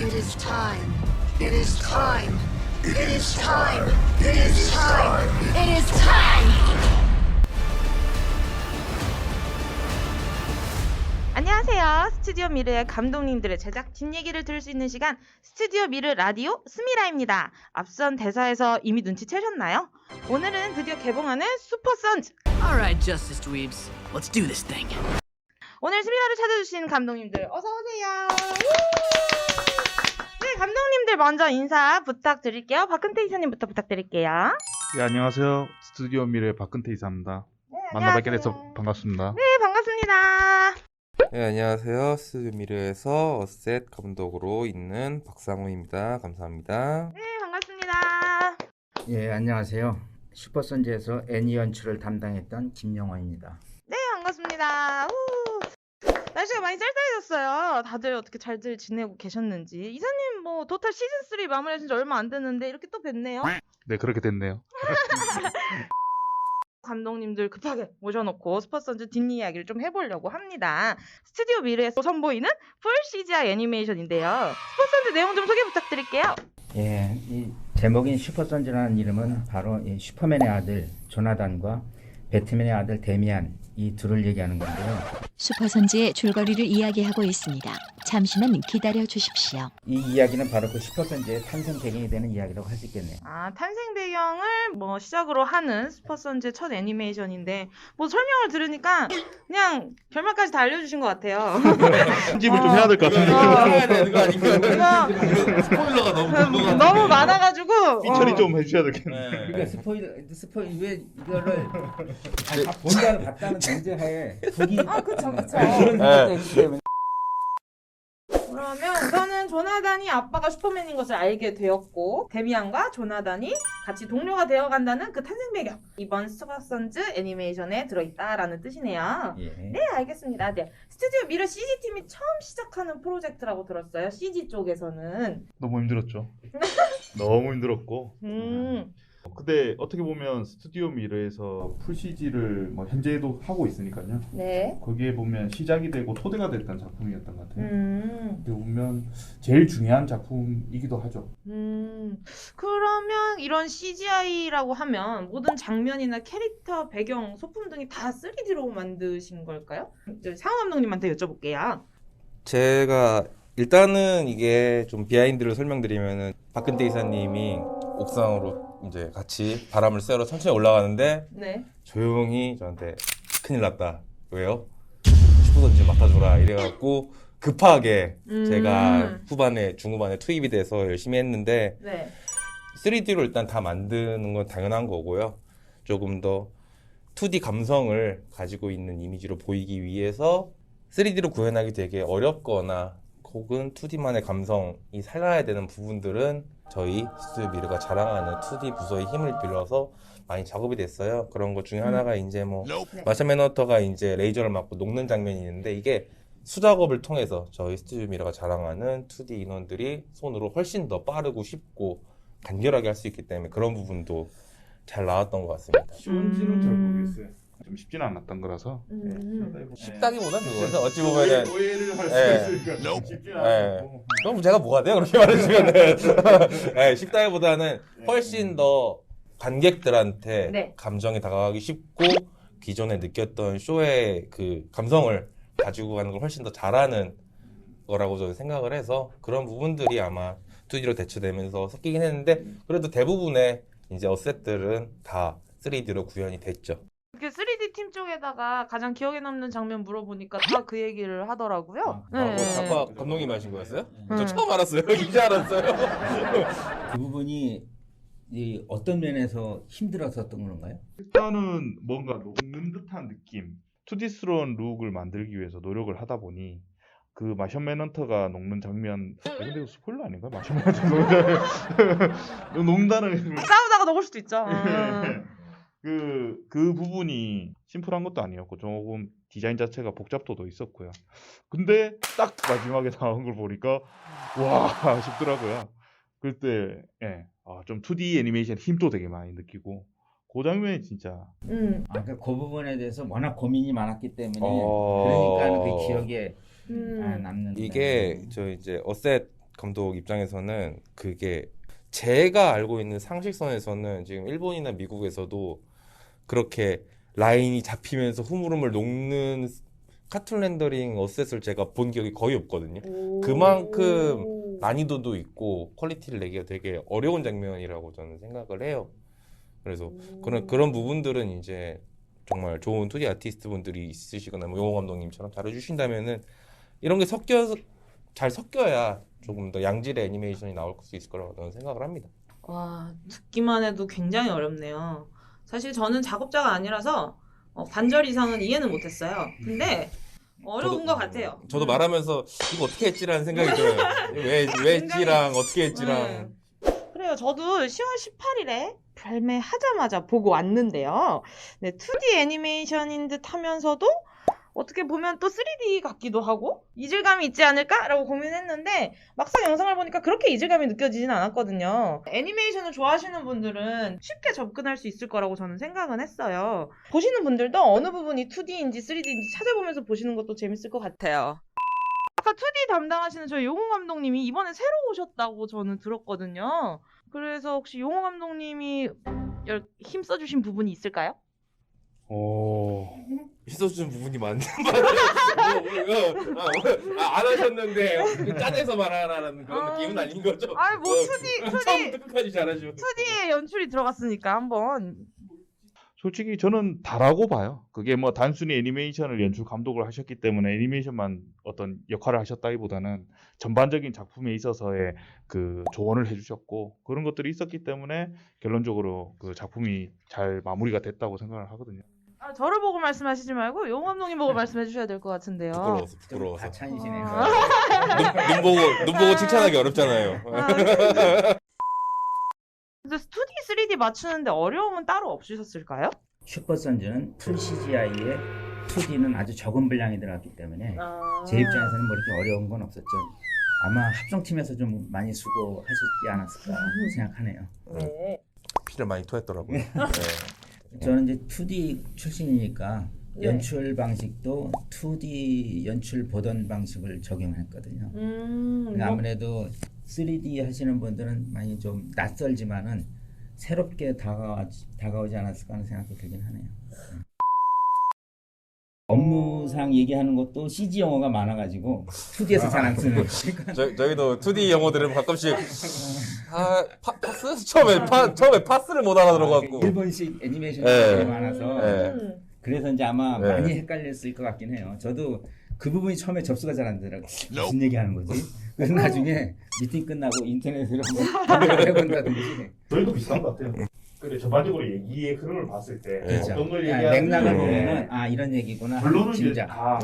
It is time. It is time. It is time. It is time. It is time. 안녕하세요. 스튜디오 미르의 감독님들의 제작 뒷얘기를 들을 수 있는 시간 스튜디오 미르 라디오 스미라입니다. 앞선 대사에서 이미 눈치채셨나요? 오늘은 드디어 개봉하는 슈퍼 선즈! Alright, Justice Dweebs. Let's do this thing. 오늘 스미라를 찾아주신 감독님들 어서오세요. 네, 감독님들 먼저 인사 부탁드릴게요. 박근태 이사님부터 부탁드릴게요. 네, 안녕하세요. 스튜디오 미래의 박근태 이사입니다. 네, 만나뵙게 돼서 안녕하세요. 반갑습니다. 네, 반갑습니다. 네, 안녕하세요. 스튜디오 미르에서 어셋 감독으로 있는 박상우입니다. 감사합니다. 네, 반갑습니다. 예, 안녕하세요. 슈퍼선즈에서 애니 연출을 담당했던 김영원입니다. 네, 반갑습니다. 후. 날씨가 많이 쌀쌀해졌어요. 다들 어떻게 잘들 지내고 계셨는지. 이사님 뭐 도탈 시즌 3 마무리하신 지 얼마 안 됐는데 이렇게 또 뵀네요. 네, 그렇게 됐네요. 감독님들 급하게 모셔놓고 슈퍼선즈 뒷이야기를 좀 해보려고 합니다. 스튜디오 미르에서 선보이는 풀 CGI 애니메이션인데요. 슈퍼선즈 내용 좀 소개 부탁드릴게요. 예, 이 제목인 슈퍼선즈라는 이름은 바로 이 슈퍼맨의 아들 조나단과 배트맨의 아들 데미안 이 둘을 얘기하는 건데요. 슈퍼선즈의 줄거리를 이야기하고 있습니다. 잠시만 기다려 주십시오. 이 이야기는 바로 그 슈퍼선즈의 탄생 배경이 되는 이야기라고 할 수 있겠네요. 아, 탄생 배경을 뭐 시작으로 하는 슈퍼선즈의 첫 애니메이션인데 뭐 설명을 들으니까 그냥 결말까지 다 알려주신 것 같아요. 편집을 좀 해야 될 것 같은데. 해야 되는 거 아닌가? 이거 스포일러가 너무 너무 많아가지고 처리 좀 해주셔야 되겠네. 그러니까 스포일 왜 이거를 다 본다는 봤다는 전제하에 북이 그쵸. 그런 생각도 했기 때문에 그러면 우선은 조나단이 아빠가 슈퍼맨인 것을 알게 되었고 데미안과 조나단이 같이 동료가 되어간다는 그 탄생 배경 이번 슈퍼선즈 애니메이션에 들어있다라는 뜻이네요. 예. 네, 알겠습니다. 네. 스튜디오 미러 CG팀이 처음 시작하는 프로젝트라고 들었어요. CG 쪽에서는. 너무 힘들었죠. 너무 힘들었고. 근데 어떻게 보면 스튜디오 미래에서 풀 CG를 뭐 현재도 하고 있으니까요. 네. 거기에 보면 시작이 되고 토대가 됐던 작품이었던 것 같아요. 어떻게 보면 제일 중요한 작품이기도 하죠. 그러면 이런 CGI라고 하면 모든 장면이나 캐릭터, 배경, 소품 등이 다 3D로 만드신 걸까요? 상우 감독님한테 여쭤볼게요. 제가 일단은 이게 좀 비하인드를 설명드리면은 박근태 이사님이 옥상으로 이제 같이 바람을 쐬러 천천히 올라가는데 네. 조용히 저한테 큰일 났다. 왜요? 슈퍼선즈 맡아줘라 이래갖고 급하게 제가 중후반에 투입이 돼서 열심히 했는데 네. 3D로 일단 다 만드는 건 당연한 거고요. 조금 더 2D 감성을 가지고 있는 이미지로 보이기 위해서 3D로 구현하기 되게 어렵거나 혹은 2D만의 감성이 살아야 되는 부분들은 저희 스튜디오 미르가 자랑하는 2D 부서의 힘을 빌려서 많이 작업이 됐어요. 그런 것 중에 하나가 이제 뭐 마샤 맨허터가 이제 레이저를 맞고 녹는 장면이 있는데 이게 수작업을 통해서 저희 스튜디오 미르가 자랑하는 2D 인원들이 손으로 훨씬 더 빠르고 쉽고 간결하게 할 수 있기 때문에 그런 부분도 잘 나왔던 것 같습니다. 쉬운지는 잘 모르겠어요. 좀 쉽지는 않았던 거라서. 쉽다기보다는 그거죠. 어찌 보면은 오해를 할 예. 수 있으니까 쉽지는 예. 않고. 그럼 제가 뭐가 돼요? 그렇게 말해주면은 예, 쉽다기보다는 훨씬 더 관객들한테 네. 감정이 다가가기 쉽고 기존에 느꼈던 쇼의 그 감성을 가지고 가는 걸 훨씬 더 잘하는 거라고 저는 생각을 해서 그런 부분들이 아마 2D로 대처되면서 섞이긴 했는데 그래도 대부분의 이제 어셋들은 다 3D로 구현이 됐죠. 그 3D 팀 쪽에다가 가장 기억에 남는 장면 물어보니까 다 그 얘기를 하더라고요. 네. 아까 감독님 하신 거였어요? 네. 저 처음 알았어요. 이제 알았어요. 그 부분이 이 어떤 면에서 힘들었었던 건가요? 일단은 뭔가 녹는 듯한 느낌, 2D스러운 룩을 만들기 위해서 노력을 하다 보니 그 마셔 맨헌터가 녹는 장면, 근데 이거 스포일러 아닌가? 마셔 맨헌터 녹는다는 싸우다가 녹을 수도 있죠. 그 부분이 심플한 것도 아니었고 조금 디자인 자체가 복잡도도 있었고요. 근데 딱 마지막에 나온 걸 보니까 와 싶더라고요. 그때 좀 2D 애니메이션 힘도 되게 많이 느끼고 그 장면이 진짜 그러니까 그 부분에 대해서 워낙 고민이 많았기 때문에 그러니까 그 기억에 남는 이게 저 이제 어셋 감독 입장에서는 그게 제가 알고 있는 상식선에서는 지금 일본이나 미국에서도 그렇게 라인이 잡히면서 흐물흐물 녹는 카툰 렌더링 어셋을 제가 본 기억이 거의 없거든요. 그만큼 난이도도 있고 퀄리티를 내기가 되게 어려운 장면이라고 저는 생각을 해요. 그래서 그런 부분들은 이제 정말 좋은 2D 아티스트 분들이 있으시거나 뭐 용호 감독님처럼 잘해주신다면은 이런 게 잘 섞여야 조금 더 양질의 애니메이션이 나올 수 있을 거라고 저는 생각을 합니다. 와, 듣기만 해도 굉장히 어렵네요. 사실 저는 작업자가 아니라서 반절 이상은 이해는 못했어요. 근데 어려운 것 같아요. 저도 말하면서 이거 어떻게 했지라는 생각이 들어요. 왜 했지랑 어떻게 했지랑. 그래요. 저도 10월 18일에 발매하자마자 보고 왔는데요. 네, 2D 애니메이션인 듯 하면서도 어떻게 보면 또 3D 같기도 하고 이질감이 있지 않을까라고 고민했는데 막상 영상을 보니까 그렇게 이질감이 느껴지진 않았거든요. 애니메이션을 좋아하시는 분들은 쉽게 접근할 수 있을 거라고 저는 생각은 했어요. 보시는 분들도 어느 부분이 2D인지 3D인지 찾아보면서 보시는 것도 재밌을 것 같아요. 아까 2D 담당하시는 저희 용호 감독님이 이번에 새로 오셨다고 저는 들었거든요. 그래서 혹시 용호 감독님이 힘 써주신 부분이 있을까요? 있어주는 부분이 많네. 안 하셨는데 짠해서 말하라는 그런 느낌은 아닌 거죠? 아니 뭐 2D 끝까지 잘하죠. 2D에 연출이 들어갔으니까 한번. 솔직히 저는 다라고 봐요. 그게 뭐 단순히 애니메이션을 연출 감독을 하셨기 때문에 애니메이션만 어떤 역할을 하셨다기보다는 전반적인 작품에 있어서의 그 조언을 해주셨고 그런 것들이 있었기 때문에 결론적으로 그 작품이 잘 마무리가 됐다고 생각을 하거든요. 아, 저를 보고 말씀하시지 말고 용호 감독님 보고 말씀해 주셔야 될 것 같은데요. 부끄러워서. 과찬이시네요. 눈 보고 칭찬하기 어렵잖아요. 그래서 2D, 3D 맞추는데 어려움은 따로 없으셨을까요? 슈퍼선즈는 풀 CGI에 2D는 아주 적은 분량이 들어갔기 때문에 제 입장에서는 뭐 이렇게 어려운 건 없었죠. 아마 합성팀에서 좀 많이 수고하셨지 않았을까 생각하네요. 네. 피를 많이 토했더라고요. 네. 저는 이제 2D 출신이니까 네. 연출 방식도 2D 연출 보던 방식을 적용했거든요. 그러니까 아무래도 3D 하시는 분들은 많이 좀 낯설지만은 새롭게 다가오지 않았을까 하는 생각이 들긴 하네요. 업무상 얘기하는 것도 CG 영어가 많아가지고 2D에서 잘 안 쓰는. 저희도 2D 영어들은 가끔씩 파스? 처음에 파스를 못 알아들어갖고 일본식 애니메이션이 네. 많아서 네. 그래서 이제 아마 네. 많이 헷갈렸을 것 같긴 해요. 저도 그 부분이 처음에 접수가 잘 안 되더라고요. 무슨 얘기하는 거지? 그래서 나중에 미팅 끝나고 인터넷으로 한번 해본다든지. 저희도 비슷한 것 같아요. 그래 전반적으로 얘기의 흐름을 봤을 때 그렇죠. 어떤 걸 그냥 맥락을 얘기하는지 보면은 아 이런 얘기구나. 결론은 이제 진짜. 다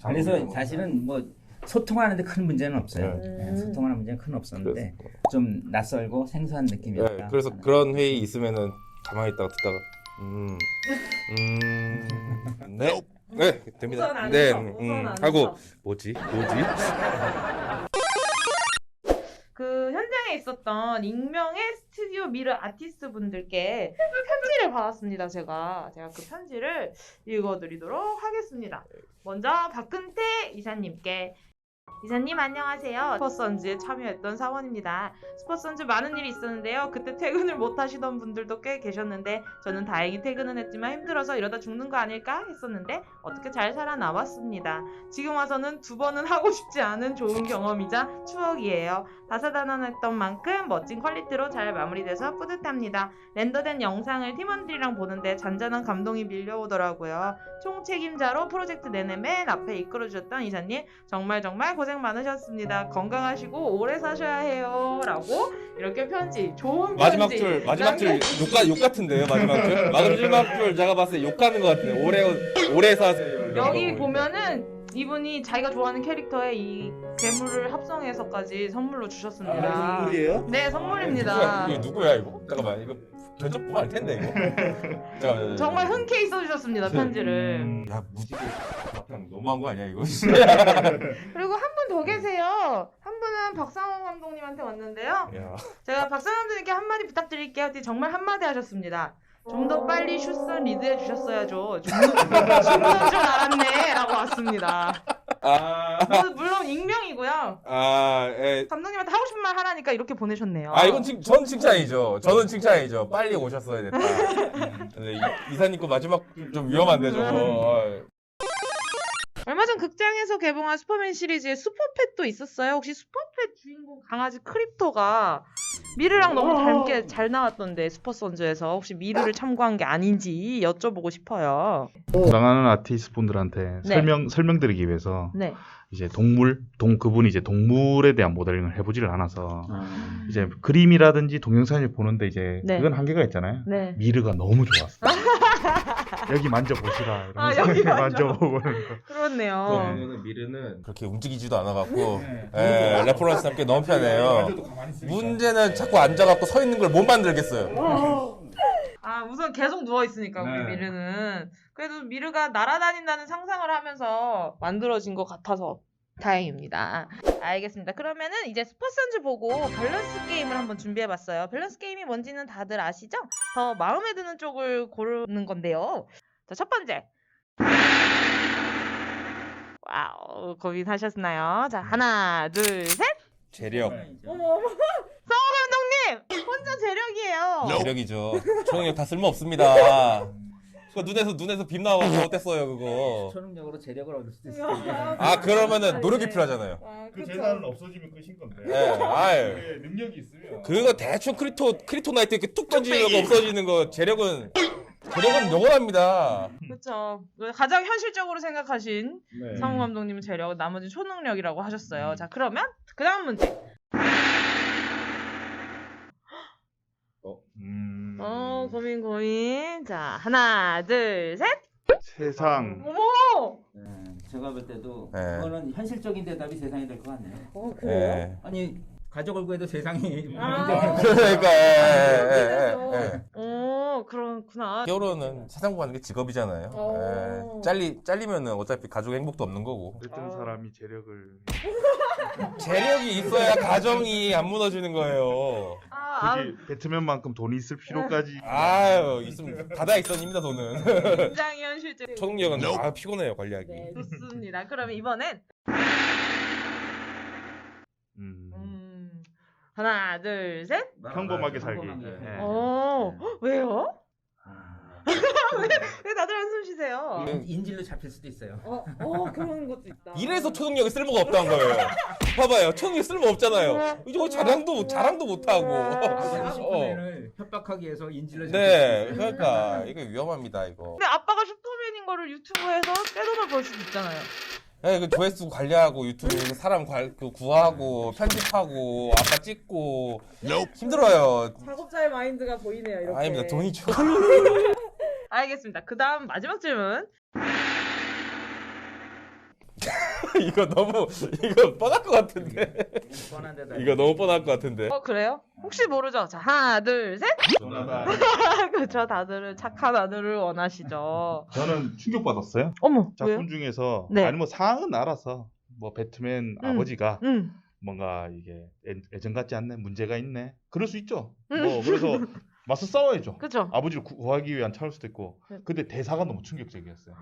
그래서 사실은 뭐 소통하는데 큰 문제는 없어요. 네. 네, 소통하는 문제는 큰 없었는데 좀 낯설고 생소한 느낌이었다. 네, 그래서 그런 회의 있으면은 가만히 있다가 듣다가 네. 네, 됩니다. 우선 안 네, 써, 우선 안 하고 써. 뭐지? 그 현장에 있었던 익명의 스튜디오 미르 아티스트 분들께 편지를 받았습니다. 제가 그 편지를 읽어드리도록 하겠습니다. 먼저 박근태 이사님께. 이사님 안녕하세요. 슈퍼선즈에 참여했던 사원입니다. 슈퍼선즈 많은 일이 있었는데요. 그때 퇴근을 못 하시던 분들도 꽤 계셨는데 저는 다행히 퇴근은 했지만 힘들어서 이러다 죽는 거 아닐까 했었는데 어떻게 잘 살아남았습니다. 지금 와서는 2번은 하고 싶지 않은 좋은 경험이자 추억이에요. 다사다난했던 만큼 멋진 퀄리티로 잘 마무리돼서 뿌듯합니다. 렌더된 영상을 팀원들이랑 보는데 잔잔한 감동이 밀려오더라고요. 총책임자로 프로젝트 내내 맨 앞에 이끌어주셨던 이사님 정말 고생 많으셨습니다. 건강하시고 오래 사셔야 해요. 라고 이렇게 편지, 좋은 마지막 편지. 줄 욕 같은데요. 마지막 줄 제가 봤을 때 욕하는 것 같아요. 오래 사세요. 여기 보면은 이분이 자기가 좋아하는 캐릭터에 이 괴물을 합성해서까지 선물로 주셨습니다. 선물이에요? 네, 선물입니다. 이거 누구야 이거? 잠깐만 이거 견적 보면 알 텐데 이거. 잠깐만, 정말 흔쾌히 써주셨습니다, 편지를. 야 무지개 그냥 너무한 거 아니야 이거? 그리고 한 분 더 계세요. 한 분은 박상호 감독님한테 왔는데요. 야. 제가 박상호 감독님께 한마디 부탁드릴게요. 했더니 정말 한마디 하셨습니다. 좀 더 빨리 슛선 리드해 주셨어야죠. 죽는 줄 알았네. 라고 왔습니다. 물론 익명이고요. 아니고요. 예. 감독님한테 하고 싶은 말 하라니까 이렇게 보내셨네요. 이건 전 칭찬이죠. 저는 칭찬이죠. 빨리 오셨어야 됐다. 근데 이사님 거 마지막 좀 위험한데 저거. 얼마 전 극장에서 개봉한 슈퍼맨 시리즈에 슈퍼팻도 있었어요. 혹시 슈퍼팻 주인공 강아지 크립토가 미르랑 너무 닮게 잘 나왔던데 슈퍼선즈에서 혹시 미르를 참고한 게 아닌지 여쭤보고 싶어요. 사랑하는 아티스트 분들한테 네. 설명드리기 위해서 네. 이제 그분이 이제 동물에 대한 모델링을 해보지를 않아서 이제 그림이라든지 동영상을 보는데 이제 네. 그건 한계가 있잖아요. 네. 미르가 너무 좋았어. 여기 만져보시라. 이러면서 여기 만져보고. 그렇네요. 미르는 그렇게 움직이지도 않아갖고 레퍼런스 함께 너무 편해요. 문제는 자꾸 앉아갖고 서 있는 걸 못 만들겠어요. 우선 계속 누워있으니까 우리 네. 미르는. 그래도 미르가 날아다닌다는 상상을 하면서 만들어진 것 같아서 다행입니다. 알겠습니다. 그러면은 이제 슈퍼선즈 보고 밸런스 게임을 한번 준비해봤어요. 밸런스 게임이 뭔지는 다들 아시죠? 더 마음에 드는 쪽을 고르는 건데요. 자, 첫 번째. 와우, 고민하셨나요? 자, 하나, 둘, 셋. 재력. 성우 감독님! 혼자 재력이에요. 재력이죠. 초능력 다 쓸모 없습니다. 눈에서 빛 나와서 어땠어요 그거? 초능력으로 재력을 얻을 수도 있어요. 그러면은 노력이 필요하잖아요. 그 재산은 없어지면 끝인 건데. 네, 아유. 그게 능력이 있으면. 그거 대충 크리토나이트 이렇게 뚝 던지는 거 없어지는 거 재력은 영원합니다. 그렇죠. 가장 현실적으로 생각하신 네. 성우 감독님은 재력, 나머지 초능력이라고 하셨어요. 자, 그러면 그 다음 문제. 고민. 자, 하나, 둘, 셋. 세상. 어머! 제가 볼 때도 네. 그거는 현실적인 대답이 세상이 될 것 같네요. 예. 아니 가족을 구해도 세상이 그러니까 그렇구나. 히어로는 세상 구하는 게 직업이잖아요. 잘리면은 어차피 가족 행복도 없는 거고. 어떤 사람이 재력을. 재력이 있어야 가정이 안 무너지는 거예요. 굳이 배트맨만큼 돈이 있을 필요까지. 있으면 바다 있었습니다 돈은. 굉장히 현실적. 초능력은 피곤해요 관리하기. 네, 좋습니다. 그러면 이번엔 하나, 둘, 셋. 평범하게 살기. 평범하게. 왜요? 왜 다들 한숨 쉬세요? 인질로 잡힐 수도 있어요. 그런 것도 있다. 이래서 초능력이 쓸모가 없다는 거예요. 봐봐요, 초능력 쓸모 없잖아요. 이거 자랑도 못 하고. 슈퍼맨을 협박하기 위해서 인질로 잡힐 네, 수도 있어요. 그러니까 이거 위험합니다 이거. 근데 아빠가 슈퍼맨인 거를 유튜브에서 떼돈을 벌 수도 있잖아요. 네, 그 조회수 관리하고 유튜브에서 사람 구하고 편집하고 아빠 찍고 힘들어요. 작업자의 마인드가 보이네요. 이렇게. 아닙니다, 돈이죠. 알겠습니다. 그 다음 마지막 질문. 이거 뻔할 것 같은데. 뻔한 대답. 이거 너무 뻔할 것 같은데. 그래요? 혹시 모르죠? 자, 하나, 둘, 셋. 그렇죠. 다들은 착한 아들을 원하시죠. 저는 충격받았어요. 어머, 왜요? 작품 중에서 네. 아니 뭐 상황은 알아서 뭐 배트맨 아버지가 응. 뭔가 이게 예전 같지 않네, 문제가 있네, 그럴 수 있죠. 뭐 그래서 맞서 싸워야죠. 그렇죠. 아버지를 구하기 위한 차일 수도 있고. 네. 근데 대사가 너무 충격적이었어요.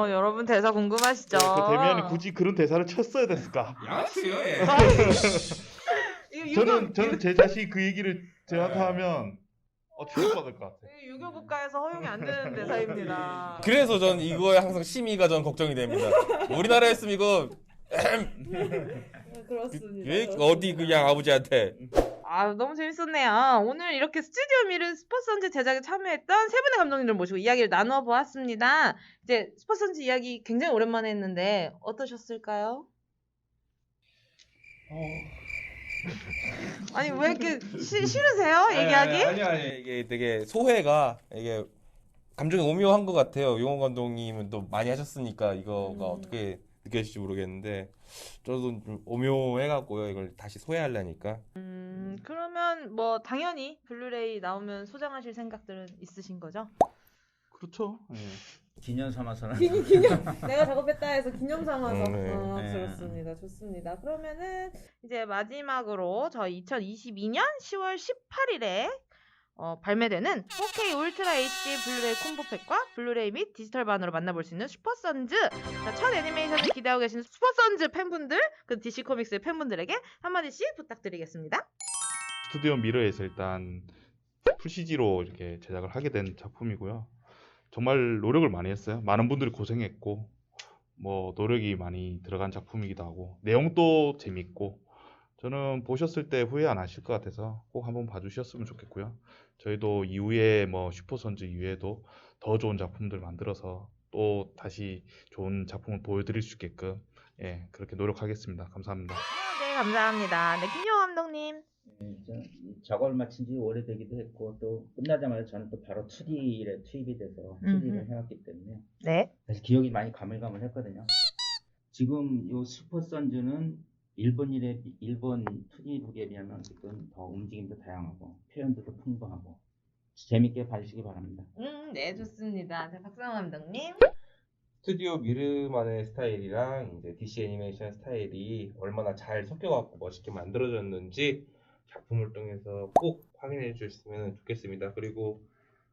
여러분 대사 궁금하시죠? 그 대면이 굳이 그런 대사를 쳤어야 됐을까? 양아치요, 예. 저는 제 자신이 그 얘기를 저한테 하면 충격받을 것 같아요. 유교 국가에서 허용이 안 되는 대사입니다. 그래서 전 이거에 항상 심의가 전 걱정이 됩니다. 우리나라에 했으면 이거 그렇습니다. 어디 그냥 아버지한테. 너무 재밌었네요. 오늘 이렇게 스튜디오 미르 슈퍼선즈 제작에 참여했던 세 분의 감독님들 모시고 이야기를 나눠보았습니다. 이제 슈퍼선즈 이야기 굉장히 오랜만에 했는데 어떠셨을까요? 아니 왜 이렇게 싫으세요? 얘기하기? 아니 이게 되게 소회가 이게 감정이 오묘한 것 같아요. 용호 감독님은 또 많이 하셨으니까 이거가 어떻게 느껴질지 모르겠는데 저도 좀 오묘해갖고요. 이걸 다시 소회하려니까. 그러면 뭐 당연히 블루레이 나오면 소장하실 생각들은 있으신 거죠? 그렇죠. 예. 기념 삼아서는 내가 작업했다 해서 기념 삼아서. 네. 좋습니다. 좋습니다. 그러면은 이제 마지막으로 저희 2022년 10월 18일에 발매되는 4K 울트라 HD 블루레이 콤보팩과 블루레이 및 디지털반으로 만나볼 수 있는 슈퍼선즈. 자, 첫 애니메이션을 기대하고 계신 슈퍼선즈 팬분들, 그 DC 코믹스의 팬분들에게 한마디씩 부탁드리겠습니다. 스튜디오 미러에서 일단 풀CG로 이렇게 제작을 하게 된 작품이고요. 정말 노력을 많이 했어요. 많은 분들이 고생했고 뭐 노력이 많이 들어간 작품이기도 하고 내용도 재밌고 저는 보셨을 때 후회 안 하실 것 같아서 꼭 한번 봐주셨으면 좋겠고요. 저희도 이후에 뭐 슈퍼선즈 이후에도 더 좋은 작품들 만들어서 또 다시 좋은 작품을 보여드릴 수 있게끔 예, 그렇게 노력하겠습니다. 감사합니다. 네, 감사합니다. 네, 김효 감독님. 작업을 마친 지 오래되기도 했고 또 끝나자마자 저는 또 바로 2D에 투입이 돼서 2D를 해왔기 때문에 네. 사실 기억이 많이 가물가물했거든요. 지금 요 슈퍼선즈는 일본 2D룩에 비하면 어쨌든 더 움직임도 다양하고 표현도 더 풍부하고 재밌게 봐주시기 바랍니다. 네, 좋습니다. 자, 박상호 감독님. 스튜디오 미르만의 스타일이랑 이제 DC 애니메이션 스타일이 얼마나 잘 섞여갖고 멋있게 만들어졌는지 작품을 통해서 꼭 확인해 주셨으면 좋겠습니다. 그리고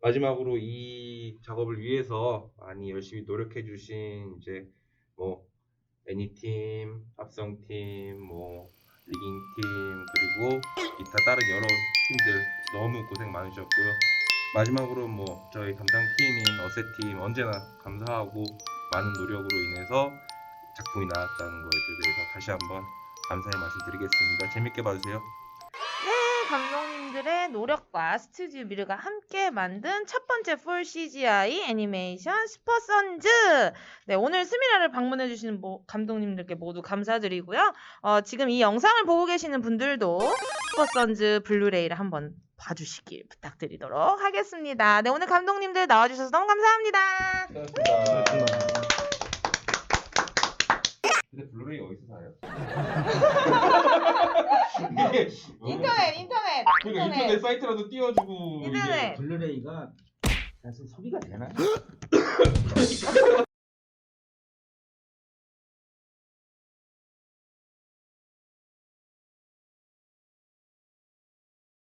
마지막으로 이 작업을 위해서 많이 열심히 노력해 주신 이제 뭐 애니팀, 합성팀, 뭐 리깅팀 그리고 기타 다른 여러 팀들 너무 고생 많으셨고요. 마지막으로 뭐 저희 담당 팀인 어세팀 언제나 감사하고 많은 노력으로 인해서 작품이 나왔다는 것에 대해서 다시 한번 감사의 말씀드리겠습니다. 재밌게 봐주세요. 네, 감독님들의 노력과 스튜디오 미르가 함께 만든 첫 번째 풀 CGI 애니메이션 슈퍼선즈. 네, 오늘 스미라를 방문해주시는 감독님들께 모두 감사드리고요. 지금 이 영상을 보고 계시는 분들도 슈퍼선즈 블루레이를 한번 봐주시길 부탁드리도록 하겠습니다. 네, 오늘 감독님들 나와주셔서 너무 감사합니다. 고맙습니다. 근데 블루레이 어디서 사요? 인터넷. 그러니까 인터넷 사이트라도 띄워주고 인터넷. 블루레이가 사실 소비가 되나요?